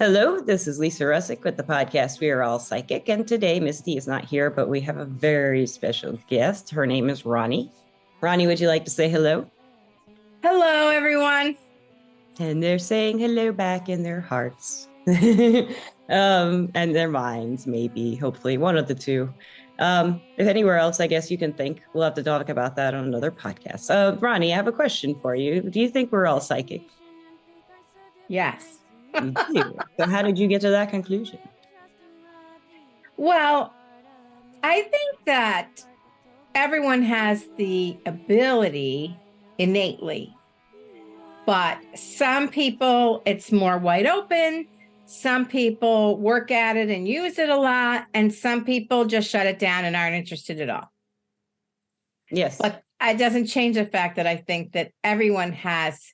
Hello, this is Lisa Russick with the podcast We Are All Psychic. And today Misty is not here, but we have a very special guest. Her name is Ronnie. Ronnie, would you like to say hello? Hello, everyone. And they're saying hello back in their hearts and their minds, maybe, hopefully, one of the two. If anywhere else, I guess you can think. We'll have to talk about that on another podcast. Ronnie, I have a question for you. Do you think we're all psychic? Yes. You do. So how did you get to that conclusion? Well, I think that everyone has the ability innately, but some people it's more wide open. Some people work at it and use it a lot, and some people just shut it down and aren't interested at all. Yes. But it doesn't change the fact that I think that everyone has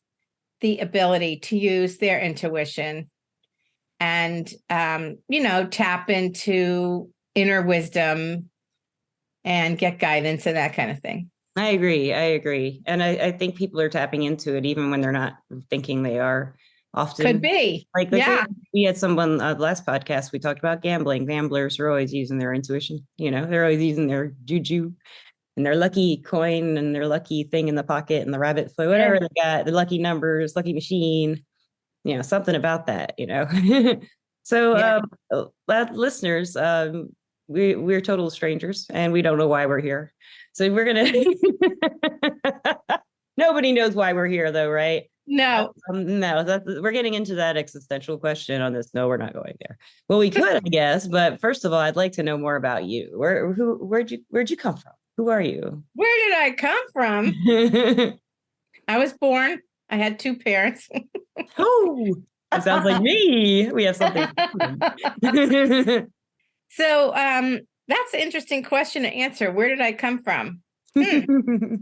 the ability to use their intuition and, tap into inner wisdom and get guidance and that kind of thing. I agree. And I think people are tapping into it even when they're not thinking they are. Often Could be. Yeah. We had someone last podcast, we talked about gambling. Gamblers are always using their intuition. They're always using their juju and their lucky coin and their lucky thing in the pocket and the rabbit foot, whatever they got, the lucky numbers, lucky machine, something about that. So listeners, we're total strangers and we don't know why we're here. So we're going to, nobody knows why we're here though, right? No. No, we're getting into that existential question on this. No, we're not going there. Well, we could, I guess, but first of all, I'd like to know more about you. Where'd you come from? Who are you? Where did I come from? I was born. I had two parents. Oh, it sounds like me. We have something. So that's an interesting question to answer. Where did I come from? I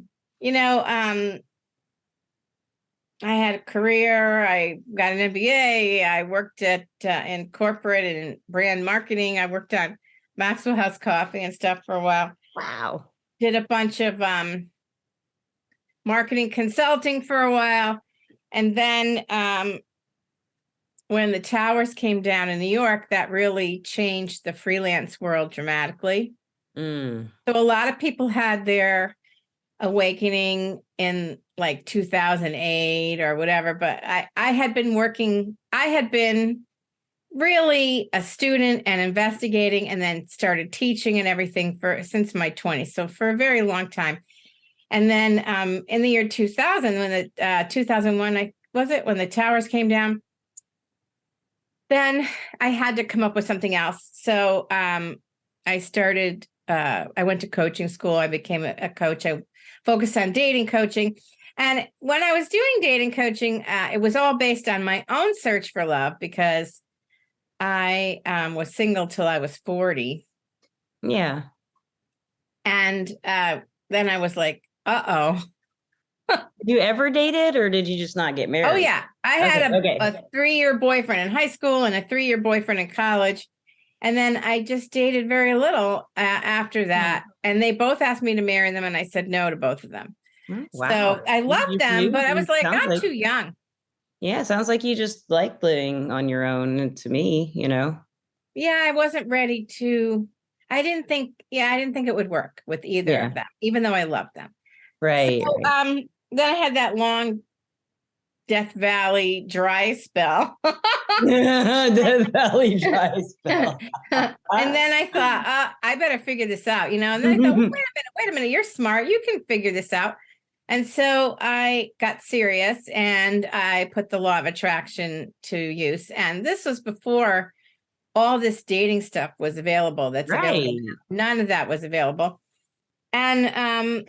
had a career. I got an MBA. I worked in corporate and brand marketing. I worked on Maxwell House Coffee and stuff for a while. Wow. Did a bunch of marketing consulting for a while. And then when the towers came down in New York, that really changed the freelance world dramatically. So a lot of people had their awakening in like 2008 or whatever, but I had been really a student and investigating and then started teaching and everything since my 20s. So for a very long time. And then in the year 2000, when 2001, when the towers came down, then I had to come up with something else. So I went to coaching school. I became a coach. I focused on dating coaching. And when I was doing dating coaching, it was all based on my own search for love because I was single till I was 40. Yeah. And then I was like, uh-oh. Did you ever dated or did you just not get married? Oh, yeah. I had a 3-year boyfriend in high school and a 3-year boyfriend in college. And then I just dated very little after that. And they both asked me to marry them. And I said no to both of them. Wow. So I loved them, but I was like, I'm too young. Yeah, sounds like you just like living on your own to me, Yeah, I wasn't ready to. I didn't think it would work with either of them, even though I loved them. Right. So, then I had that long Death Valley dry spell. Death Valley dry spell. And then I thought, I better figure this out, And then I thought, wait a minute, you're smart. You can figure this out. And so I got serious and I put the law of attraction to use. And this was before all this dating stuff was available. That's available. None of that was available. And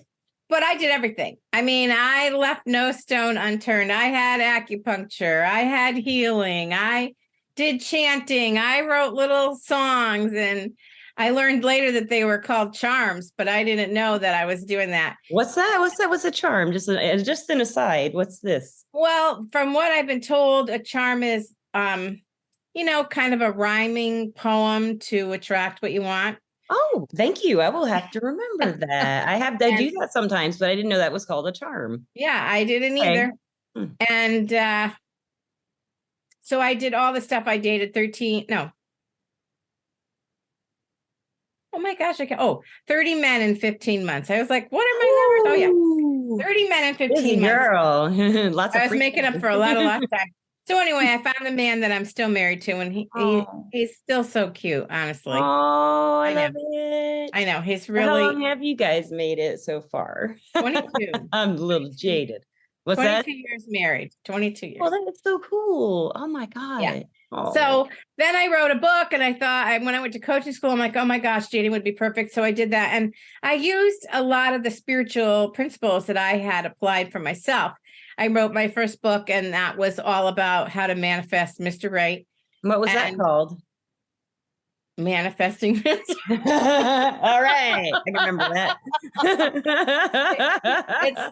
but I did everything. I mean, I left no stone unturned. I had acupuncture. I had healing. I did chanting. I wrote little songs. And I learned later that they were called charms, but I didn't know that I was doing that. What's that? What's a charm? Just an aside. What's this? Well, from what I've been told, a charm is, kind of a rhyming poem to attract what you want. Oh, thank you. I will have to remember that. I do that sometimes, but I didn't know that was called a charm. Yeah, I didn't either. And So I did all the stuff. I dated 13, no. Oh my gosh, 30 men in 15 months. I was like, what are my numbers? Oh yeah. Ooh, 30 men in busy 15 months. girl. Lots of I was free making up time. for a lot of lost time. So anyway, I found the man that I'm still married to, and Oh, he's still so cute, honestly. oh, I I know. love it. I know. He's How long really have you guys made it so far? 22. I'm a little 22, jaded. What's 22 that? years married. 22 Oh, years. that's so cool. Oh my Yeah. God. Oh, So then I wrote a book, and I thought when I went to coaching school, I'm like, oh my gosh, dating would be perfect. So I did that. And I used a lot of the spiritual principles that I had applied for myself. I wrote my first book, and that was all about how to manifest Mr. Right what was that and called? manifesting. All right. I can remember that.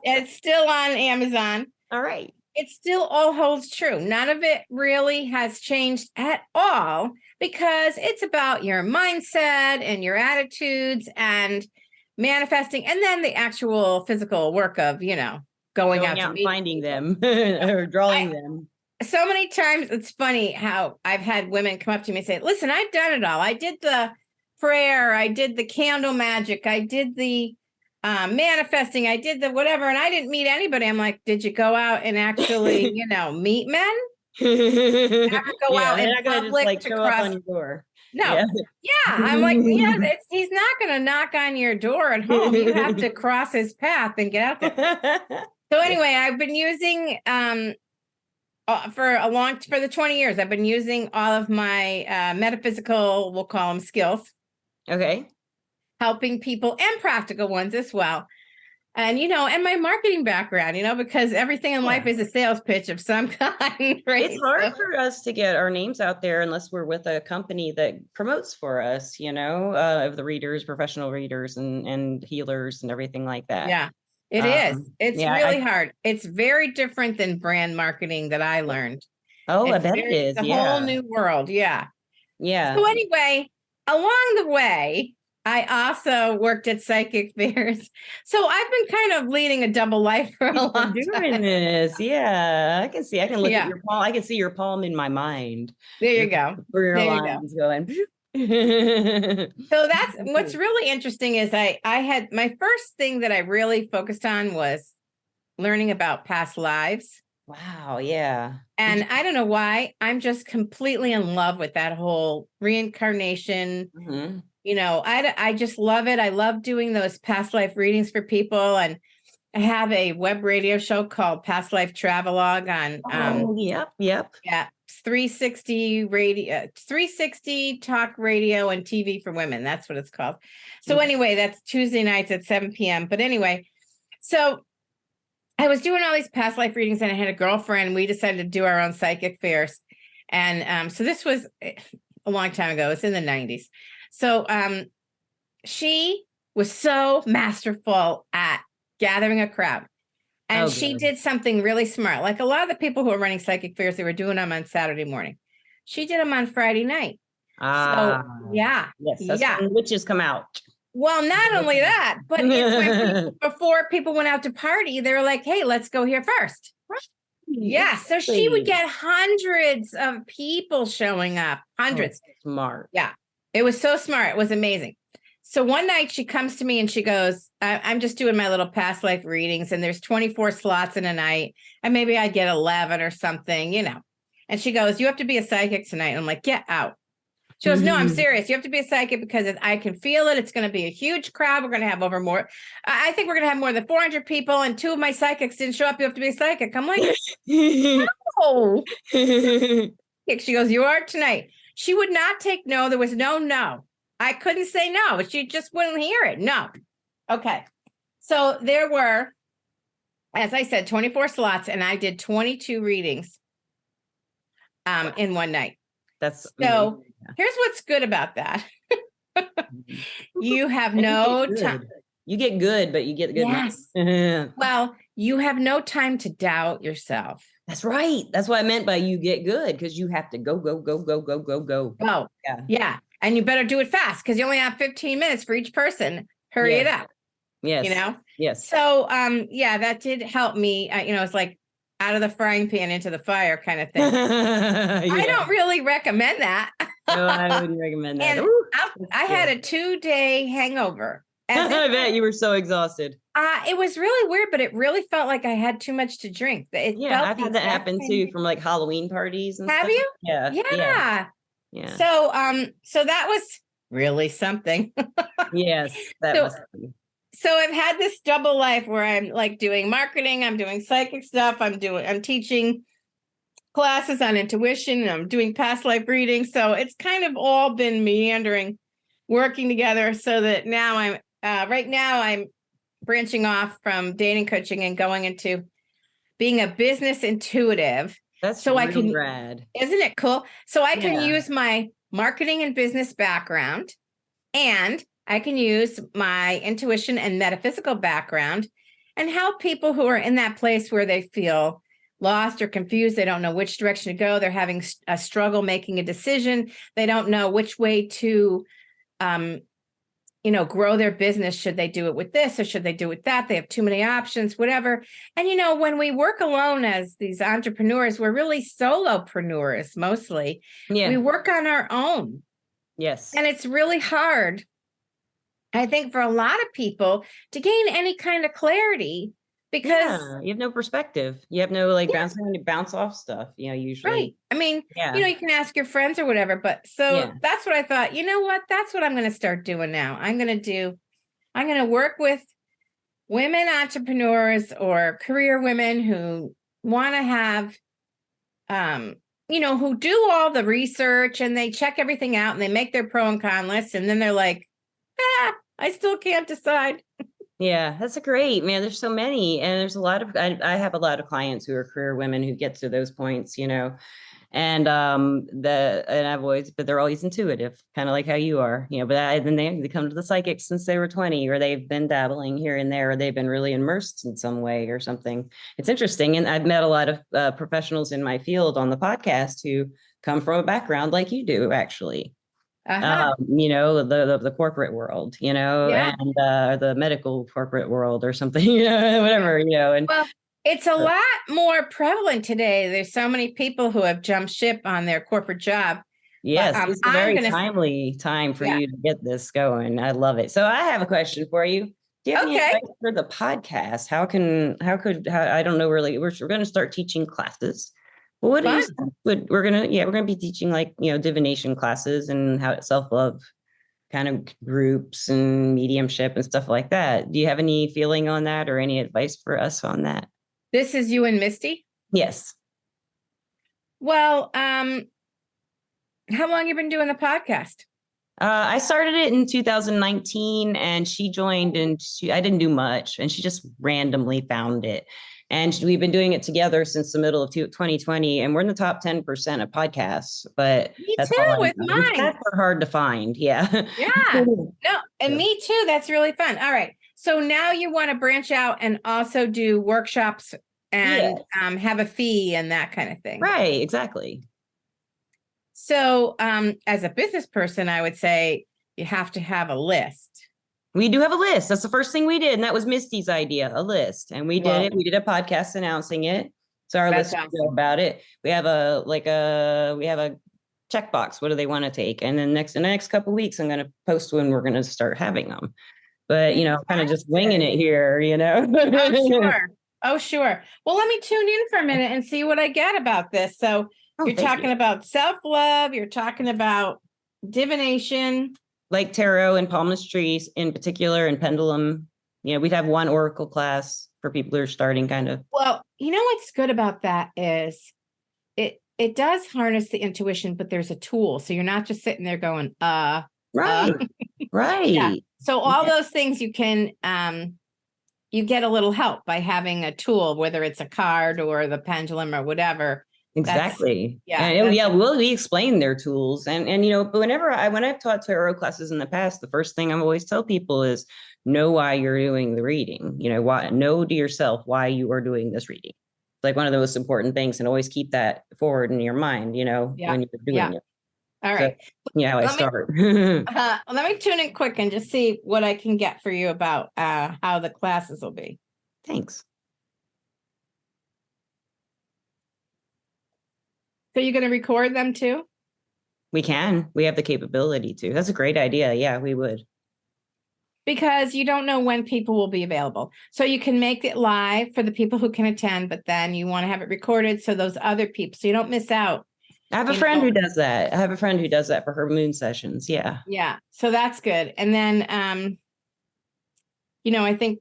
It's still on Amazon. All right. It still all holds true. None of it really has changed at all because it's about your mindset and your attitudes and manifesting, and then the actual physical work of, going out to and meet finding people. them or drawing them. So many times it's funny how I've had women come up to me and say, listen, I've done it all. I did the prayer, I did the candle magic, I did the manifesting, I did the whatever, and I didn't meet anybody. I'm like, did you go out and actually, meet men? Ever go Yeah, out they're in not gonna just public like to show up cross? on your door. No. Yeah. Yeah. I'm like, yeah, he's not going to knock on your door at home. You have to cross his path and get out there. So anyway, I've been using for the 20 years, I've been using all of my metaphysical, we'll call them skills, Okay. helping people, and practical ones as well. And, and my marketing background, because everything in life is a sales pitch of some kind, right? It's hard for us to get our names out there unless we're with a company that promotes for us, of the readers, professional readers and healers and everything like that. Yeah, it is. It's really hard. It's very different than brand marketing that I learned. Oh, I bet it is. It's a whole new world. Yeah. Yeah. So anyway, along the way, I also worked at psychic fairs. So I've been kind of leading a double life for a long time. Doing this. Yeah. I can see. I can look at your palm. I can see your palm in my mind. There you go. Your there lines you go. going. So that's what's really interesting is I had my first thing that I really focused on was learning about past lives. Wow. Yeah. And I don't know why. I'm just completely in love with that whole reincarnation. Mm-hmm. I just love it. I love doing those past life readings for people. And I have a web radio show called Past Life Travelogue on Yep. Yeah, 360 radio, 360 talk radio and TV for women. That's what it's called. So anyway, that's Tuesday nights at 7 p.m. But anyway, so I was doing all these past life readings, and I had a girlfriend. We decided to do our own psychic fairs. And so this was a long time ago. It's in the 90s. So she was so masterful at gathering a crowd. And she did something really smart. Like a lot of the people who are running psychic fairs, they were doing them on Saturday morning. She did them on Friday night. So yeah. Yes, that's when witches come out. Well, not only that, but it's when before people went out to party, they were like, hey, let's go here first. Right. Yeah. So she would get hundreds of people showing up. Hundreds. Smart. Yeah. It was so smart. It was amazing. So one night she comes to me and she goes, I'm just doing my little past life readings, and there's 24 slots in a night, and maybe I get 11 or something, And she goes, you have to be a psychic tonight. And I'm like, get out. She goes, no, I'm serious. You have to be a psychic because I can feel it. It's going to be a huge crowd. We're going to have I think we're going to have more than 400 people, and 2 of my psychics didn't show up. You have to be a psychic. I'm like, no. She goes, you are tonight. She would not take no. There was no. I couldn't say no. She just wouldn't hear it. No. Okay. So there were, as I said, 24 slots, and I did 22 readings in one night. That's so here's what's good about that. You have no time. You get good, but you get good. Yes. Well, you have no time to doubt yourself. That's right. That's what I meant by you get good, because you have to go. Oh, yeah. And you better do it fast because you only have 15 minutes for each person. Hurry it up. Yes. Yes. So, that did help me. It's like out of the frying pan into the fire kind of thing. I Yeah. don't really recommend that. No, I wouldn't recommend that. And Ooh, I had a 2-day hangover. As I if bet you were so exhausted. it was really weird, but it really felt like I had too much to drink. It Yeah, felt I've the had that exact happen same. too from like Halloween parties and Have stuff. you? Yeah, yeah, Yeah. yeah. So that was really something. Yes, that So must be. so I've had this double life where I'm like doing marketing, I'm doing psychic stuff, I'm teaching classes on intuition, and I'm doing past life reading. So it's kind of all been meandering, working together so that now right now I'm branching off from dating coaching and going into being a business intuitive. That's So I really can, rad. isn't it cool? So I can Yeah. use my marketing and business background, and I can use my intuition and metaphysical background and help people who are in that place where they feel lost or confused. They don't know which direction to go. They're having a struggle making a decision. They don't know which way to, grow their business. Should they do it with this or should they do it with that? They have too many options, whatever. And, when we work alone as these entrepreneurs, we're really solopreneurs mostly. Yeah. We work on our own. Yes. And it's really hard, I think, for a lot of people to gain any kind of clarity because, Yeah, you have no perspective. You have no like bounce off stuff, right. usually. I mean, Yeah. you can ask your friends or whatever, but so Yeah. that's what I thought, what, that's what I'm going to start doing now. I'm going to work with women entrepreneurs or career women who want to have, who do all the research and they check everything out and they make their pro and con list. And then they're like, I still can't decide. Yeah, that's a great, man. There's so many, and there's a lot of I have a lot of clients who are career women who get to those points, and I've always, but they're always intuitive, kind of like how you are, but then they come to the psychic since they were 20, or they've been dabbling here and there, or they've been really immersed in some way or something. It's interesting, and I've met a lot of professionals in my field on the podcast who come from a background like you do, actually. The corporate world, Yeah. and the medical corporate world or something, whatever, and Well, it's a lot more prevalent today. There's so many people who have jumped ship on their corporate job. yes, But it's a I'm very gonna, timely time for yeah. you to get this going. I love it. So I have a question for you. Do you have any Okay. advice for the podcast? I don't know, really, we're going to start teaching classes. Well, what do you Fun. think we're gonna be teaching, like, divination classes and how self-love kind of groups and mediumship and stuff like that. Do you have any feeling on that or any advice for us on that? This is you and Misty. Yes. Well, how long you been doing the podcast? I started it in 2019 and she joined, and I didn't do much, and she just randomly found it. And we've been doing it together since the middle of 2020, and we're in the top 10% of podcasts, but Me that's too, all I with know. mine. That's hard to find. Yeah. Yeah. No, and me too. That's really fun. All right. So now you want to branch out and also do workshops and have a fee and that kind of thing. Right. Exactly. So as a business person, I would say you have to have a list. We do have a list. That's the first thing we did. And that was Misty's idea, a list. And we did it. We did a podcast announcing it. So our listeners know about it. We have a checkbox. What do they want to take? And then in the next couple of weeks, I'm going to post when we're going to start having them. But, kind of just winging it here, Oh, sure. Oh, sure. Well, let me tune in for a minute and see what I get about this. So you're talking about self-love. You're talking about divination. Like tarot and palmistry in particular, and pendulum. We'd have one oracle class for people who are starting, kind of. Well, what's good about that is it does harness the intuition, but there's a tool. So you're not just sitting there going, right. Right. Yeah. So all those things you can you get a little help by having a tool, whether it's a card or the pendulum or whatever. Exactly. We explain their tools, and but when I've taught tarot classes in the past, the first thing I always tell people is know why you're doing the reading. Know to yourself why you are doing this reading. It's like one of the most important things, and always keep that forward in your mind, when you're doing it. All right. So, how I start. Let me tune in quick and just see what I can get for you about how the classes will be. Thanks. So you're going to record them too? We can. We have the capability to. That's a great idea. Yeah, we would. Because you don't know when people will be available. So you can make it live for the people who can attend, but then you want to have it recorded so those other people, so you don't miss out. I have a friend who does that. I have a friend who does that for her moon sessions. Yeah. Yeah. So that's good. And then, I think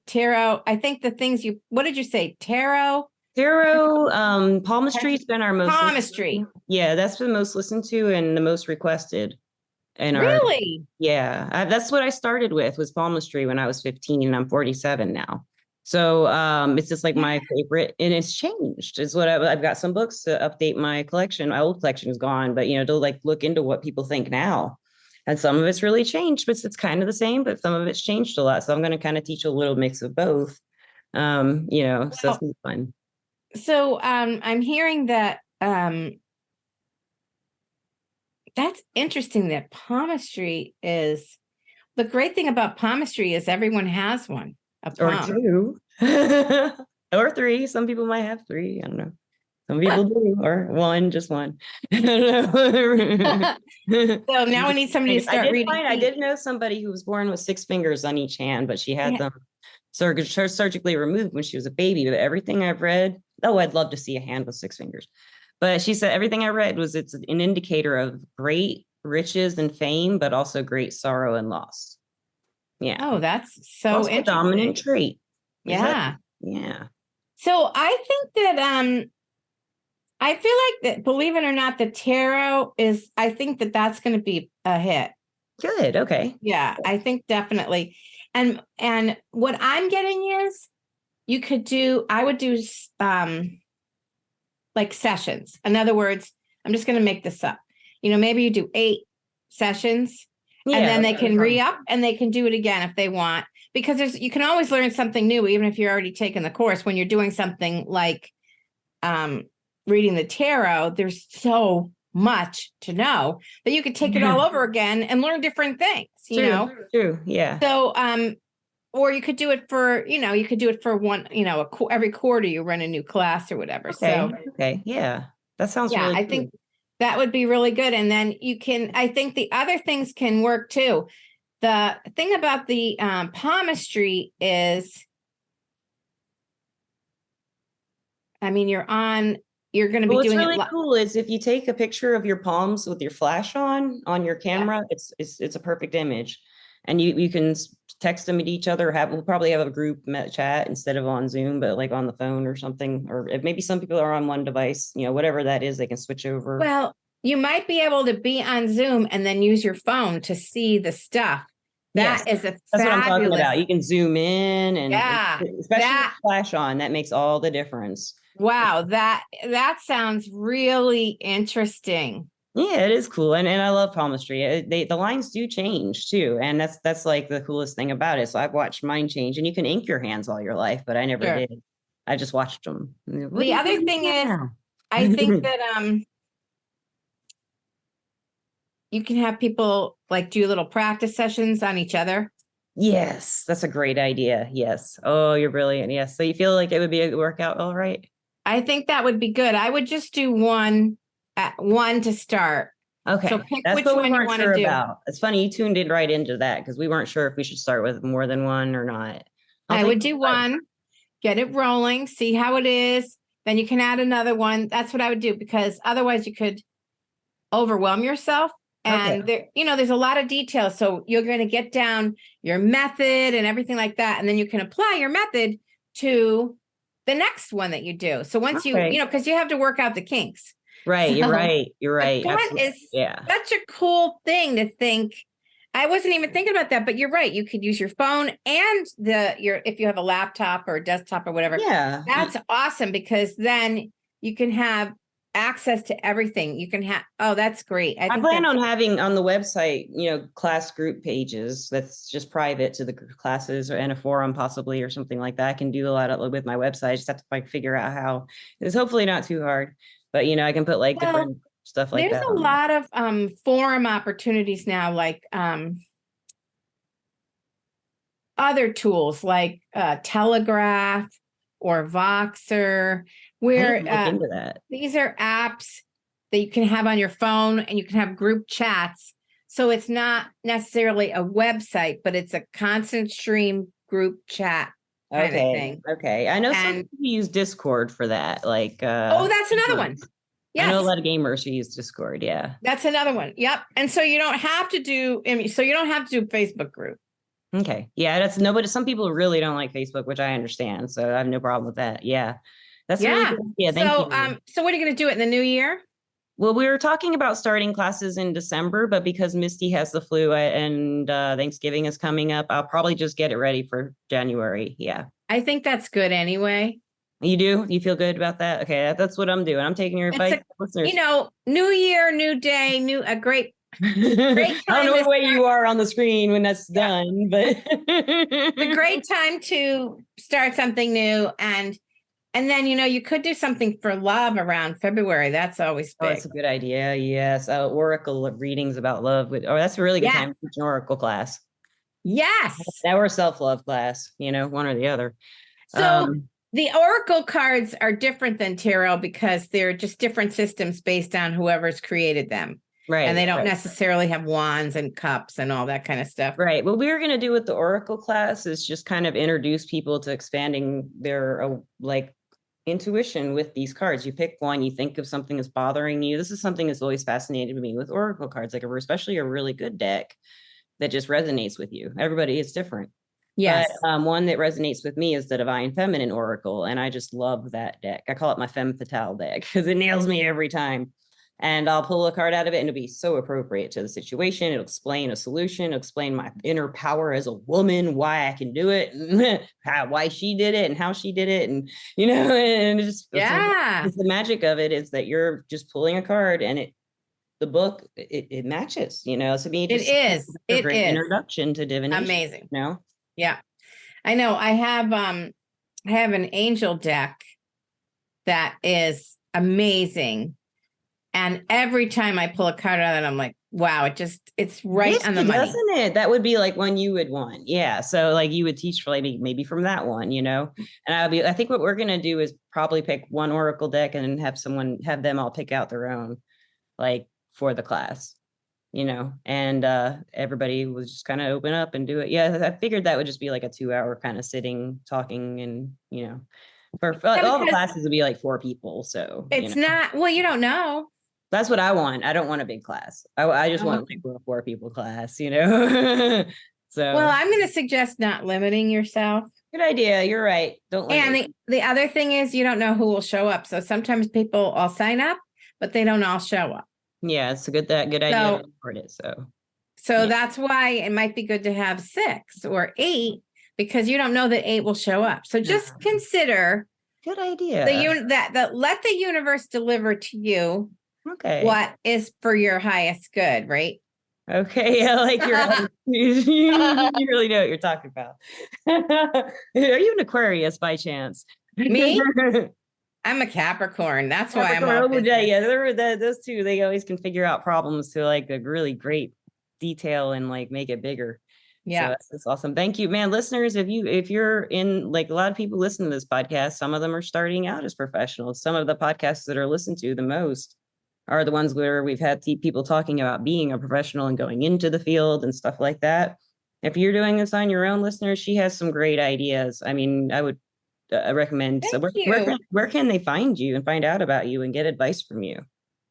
the things what did you say? Tarot, palmistry's been our most palmistry. Yeah, that's been most listened to and the most requested. And really? That's what I started with was palmistry when I was 15 and I'm 47 now. So it's just like my favorite, and it's changed. Is what I've got some books to update my collection. My old collection is gone, but to like look into what people think now. And some of it's really changed, but it's kind of the same, but some of it's changed a lot. So I'm going to kind of teach a little mix of both. So it's fun. So I'm hearing that that's interesting that palmistry is the great thing about palmistry is everyone has one. Or two. Or three. Some people might have three. I don't know. Some people do, or one, just one. I don't know. So now we need somebody to start reading. I did know somebody who was born with 6 fingers on each hand, but she had them surgically removed when she was a baby. But everything I've read, I'd love to see a hand with 6 fingers. But she said everything I read was it's an indicator of great riches and fame, but also great sorrow and loss. Yeah. Oh, that's so also interesting. A dominant trait. Yeah. Yeah. So I think that I feel like that, believe it or not, the tarot I think that that's going to be a hit. Good. Okay. Yeah, I think definitely. And what I'm getting is I would do like sessions. In other words, I'm just going to make this up. Maybe you do 8 sessions and then they can re-up and they can do it again if they want, because you can always learn something new, even if you're already taking the course. When you're doing something like reading the tarot, there's so much to know that you could take it all over again and learn different things, True. Yeah. So, or you could do it for, one, every quarter you run a new class or whatever. Okay. Yeah. That sounds really I think that would be really good. And then I think the other things can work too. The thing about the palmistry is, you're going to be doing what's really cool is if you take a picture of your palms with your flash on your camera, it's a perfect image. And you can text them to each other. We'll probably have a group chat instead of on Zoom, but like on the phone or something. Or if maybe some people are on one device, whatever that is, they can switch over. Well, you might be able to be on Zoom and then use your phone to see the stuff. That's what I'm talking about. You can zoom in and especially with flash on, that makes all the difference. Wow, that sounds really interesting. Yeah, it is cool. And I love palmistry. The lines do change too. And that's like the coolest thing about it. So I've watched mine change, and you can ink your hands all your life, but I never did. I just watched them. The other thing is, I think that you can have people like do little practice sessions on each other. Yes, that's a great idea. Yes. Oh, you're brilliant. Yes. So you feel like it would be a workout, all right? I think that would be good. I would just do one to start. Okay. So pick That's which what we one you weren't want sure to do. about. It's funny, you tuned in right into that because we weren't sure if we should start with more than one or not. I would do one, get it rolling, see how it is. Then you can add another one. That's what I would do, because otherwise you could overwhelm yourself. And there's a lot of details. So you're going to get down your method and everything like that. And then you can apply your method to the next one that you do. So once because you have to work out the kinks. Right. So, you're right. That is such a cool thing to think. I wasn't even thinking about that, but you're right. You could use your phone and if you have a laptop or a desktop or whatever. Yeah. That's awesome, because then you can have access to everything. You can have, that's great. I plan on having on the website, class group pages that's just private to the classes, and a forum possibly or something like that. I can do a lot with my website. I just have to figure out how. It's hopefully not too hard, but I can put like different stuff like that. There's a lot of forum opportunities now, like other tools like Telegraph or Voxer, where look into that. These are apps that you can have on your phone, and you can have group chats. So it's not necessarily a website, but it's a constant stream group chat kind of thing. Okay. I know some And people use Discord for that. Like, oh, that's another one. I know a Yes, lot of gamers who use Discord. Yeah. that's another one. Yep. And so you don't have to do, I mean, so you don't have to do Facebook group. Okay. Yeah, that's nobody. Some people really don't like Facebook, which I understand. So I have no problem with that. Yeah. That's a really Yeah. good. Yeah, thank So, you. so what are you going to do it in the new year? Well, we were talking about starting classes in December, but because Misty has the flu and Thanksgiving is coming up, I'll probably just get it ready for January. Yeah. I think that's good anyway. You do? You feel good about that? Okay, that's what I'm doing. I'm taking your It's advice, a, listeners. new year, new day, a great I don't know where you are on the screen when that's done, but it's a great time to start something new. And then, you could do something for love around February. That's always Oh, big. that's a good idea. Yes. Oracle readings about love. That's a really good time to teach an Oracle class. Yes. Or a self-love class, one or the other. So the Oracle cards are different than tarot because they're just different systems based on whoever's created them. Right. And they don't necessarily have wands and cups and all that kind of stuff. Right. What we're going to do with the Oracle class is just kind of introduce people to expanding their intuition with these cards. You pick one, you think of something that's bothering you. This is something that's always fascinated me with Oracle cards, like especially a really good deck that just resonates with you. Everybody is different. Yes. But one that resonates with me is the Divine Feminine Oracle. And I just love that deck. I call it my Femme Fatale deck because it nails me every time. And I'll pull a card out of it and it'll be so appropriate to the situation. It'll explain a solution, it'll explain my inner power as a woman, why I can do it, and why she did it and how she did it. And, and it's the magic of it is that you're just pulling a card and the book, it matches, to me. It is a great introduction to divination. Amazing. No? Yeah. I know. I have an angel deck that is amazing. And every time I pull a card out of it, I'm like, wow, it's right on the money. Doesn't it? That would be like one you would want. Yeah. So like you would teach for maybe from that one, and I think what we're going to do is probably pick one Oracle deck and have them all pick out their own, like for the class, and everybody was just kind of open up and do it. Yeah. I figured that would just be like a 2-hour kind of sitting, talking and, for all the classes would be like 4 people. So it's not, well, you don't know. That's what I want. I don't want a big class. I just want like a 4 people class, So well, I'm going to suggest not limiting yourself. Good idea. You're right. Don't limit. And the other thing is you don't know who will show up. So sometimes people all sign up, but they don't all show up. Yeah, it's a good idea to report it. So that's why it might be good to have 6 or 8 because you don't know that 8 will show up. So just consider. Good idea. That let the universe deliver to you. Okay. What is for your highest good, right? Okay. I like you really know what you're talking about. Are you an Aquarius by chance? Me? I'm a Capricorn. That's why I'm all those two, they always can figure out problems to like a really great detail and like make it bigger. Yeah. So that's awesome. Thank you, man. Listeners, if you're in, like, a lot of people listen to this podcast, some of them are starting out as professionals. Some of the podcasts that are listened to the most are the ones where we've had people talking about being a professional and going into the field and stuff like that. If you're doing this on your own, listeners, she has some great ideas. I mean, I would recommend. So where can they find you and find out about you and get advice from you?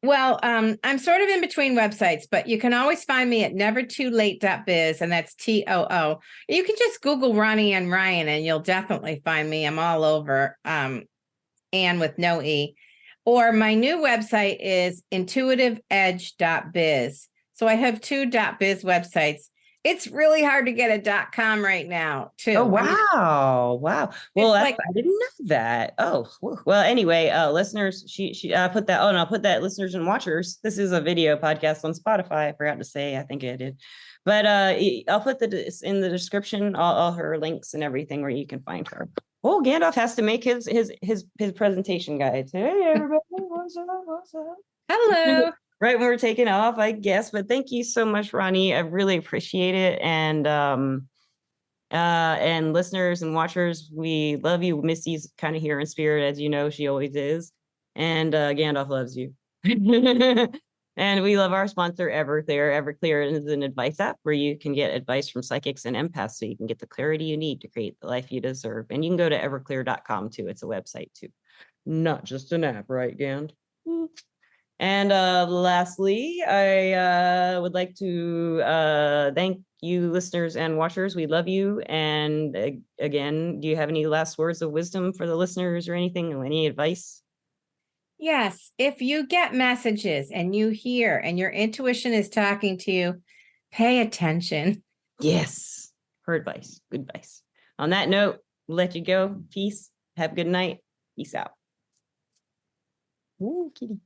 Well, I'm sort of in between websites, but you can always find me at nevertoolate.biz, and that's TOO. You can just Google Ronnie Ann Ryan and you'll definitely find me. I'm all over, Ann with no E. Or my new website is intuitiveedge.biz. So I have 2 .biz websites. It's really hard to get a .com right now, too. Oh, wow. Wow. Well, I didn't know that. Oh, well, anyway, listeners, she put that. Oh, and I'll put that, listeners and watchers. This is a video podcast on Spotify. I forgot to say, I think I did. But I'll put in the description, all her links and everything where you can find her. Oh, Gandalf has to make his presentation guides. Hey, everybody. What's up? Hello. Right when we're taking off, I guess. But thank you so much, Ronnie. I really appreciate it. And listeners and watchers, we love you. Misty's kind of here in spirit, as you know, she always is. And Gandalf loves you. And we love our sponsor, Everclear. Everclear is an advice app where you can get advice from psychics and empaths so you can get the clarity you need to create the life you deserve. And you can go to everclear.com too. It's a website too, not just an app, right, Gand? And lastly, I would like to thank you, listeners and watchers. We love you. And again, do you have any last words of wisdom for the listeners or anything, or any advice? Yes. If you get messages and you hear and your intuition is talking to you, pay attention. Yes. Her advice. Good advice. On that note, we'll let you go. Peace. Have a good night. Peace out. Ooh, kitty.